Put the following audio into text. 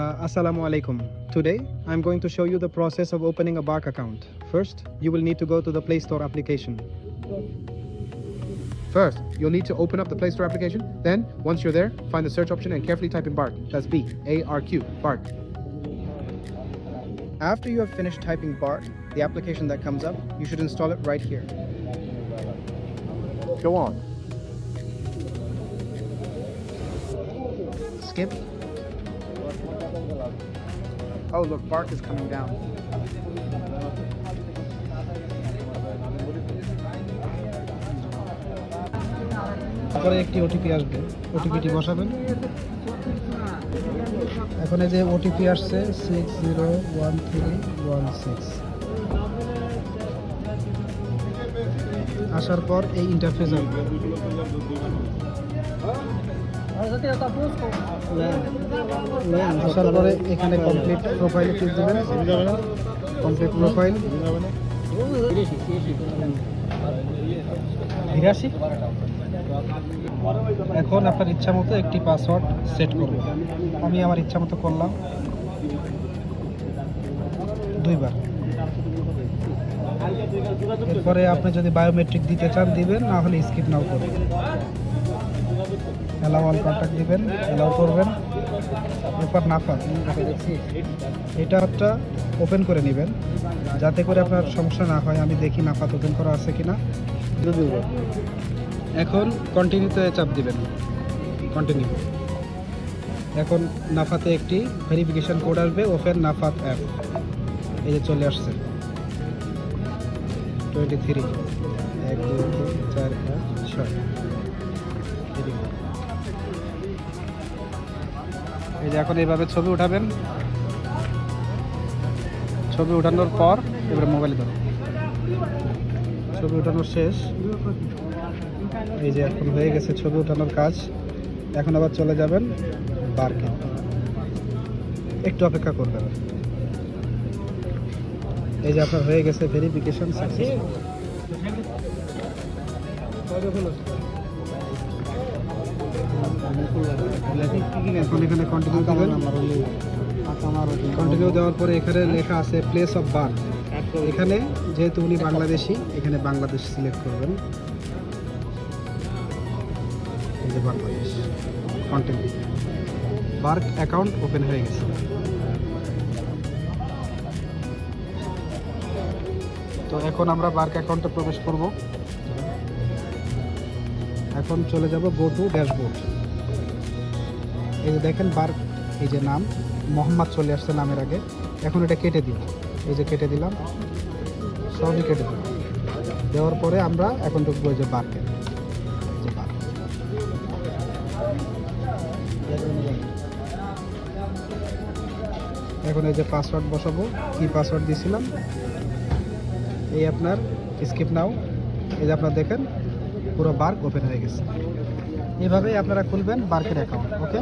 Assalamu alaikum. Today I'm going to show you the process of opening a Bark account. First, you will need to go to the Play Store application. First, you'll need to open up the Play Store application. Then, once you're there, find the search option and carefully type in Bark. That's B-A-R-Q, Bark. After you have finished typing Bark, the application that comes up, you should install it right here. Go on. Skip. Oh look, Bark is coming down. তারপরে একটি OTP আসবে, ওটিপিটি বসাবেন। এখন এই যে OTP আসছে 601316 আসার পর এই ইন্টারফেস আসবে। আসার পরে এখানে কমপ্লিট প্রোফাইলে ক্লিক দিবেন। Complete profile 82। এখন আপনার ইচ্ছা মতো একটি পাসওয়ার্ড সেট করবেন। আমি আমার ইচ্ছা মতো করলাম 2 বার। এরপরে আপনি যদি বায়োমেট্রিক দিতে চান দিবেন, না হলে স্কিপ নাও করবেন। অ্যালাউ অল কন্ট্যাক্ট দিবেন, অ্যালাউ করবেন। এরপর নাফাত, এটা একটা ওপেন করে নেবেন যাতে করে আপনার সমস্যা না হয়। আমি দেখি নাফাত ওপেন করা আছে কিনা। এখন কন্টিনিউতে চাপ দিবেন, কন্টিনিউ। এখন নাফাতে একটি ভেরিফিকেশন কোড আসবে, ওপেন নাফাত অ্যাপ। এই যে চলে আসছে 23 1 2 3 4 5 6। এই যে এখন এইভাবে ছবি উঠাবেন। ছবি উঠানোর পর এবারে মোবাইলে ধরুন। ছবি উঠানোর শেষ। এই যে এখন হয়ে গেছে ছবি উঠানোর কাজ। এখন আবার চলে যাবেন বারকে, একটু অপেক্ষা করবেন। এই যে আপনার হয়ে গেছে ভেরিফিকেশন সাকসেসফুল। এখন এখানে কন্টিনিউ দিবেন। কন্টিনিউ দেওয়ার পরে এখানে লেখা আছে প্লেস অফ বার্থ। এখানে যেহেতু উনি বাংলাদেশি, এখানে বাংলাদেশ সিলেক্ট করবেন। এই যে বাংলাদেশ, কন্টিনিউ। বার্ক অ্যাকাউন্ট ওপেন হয়ে গেছে। তো এখন আমরা বার্ক অ্যাকাউন্টে প্রবেশ করব। এখন চলে যাব গো টু ড্যাশবোর্ড। এই যে দেখেন বার্ক, এই যে নাম মোহাম্মদ চলে আসছে নামের আগে। এখন এটা কেটে দিন। এই যে কেটে দিলাম, সবই কেটে দিলাম। দেওয়ার পরে আমরা এখন ঢুকবো এই যে বার্কে। এখন এই যে পাসওয়ার্ড বসাবো। কি পাসওয়ার্ড দিয়েছিলাম, এই আপনার স্কিপ নাও। এই যে আপনারা দেখেন পুরো বার্ক ওপেন হয়ে গেছে। এভাবেই আপনারা খুলবেন বার্কের অ্যাকাউন্ট। ওকে।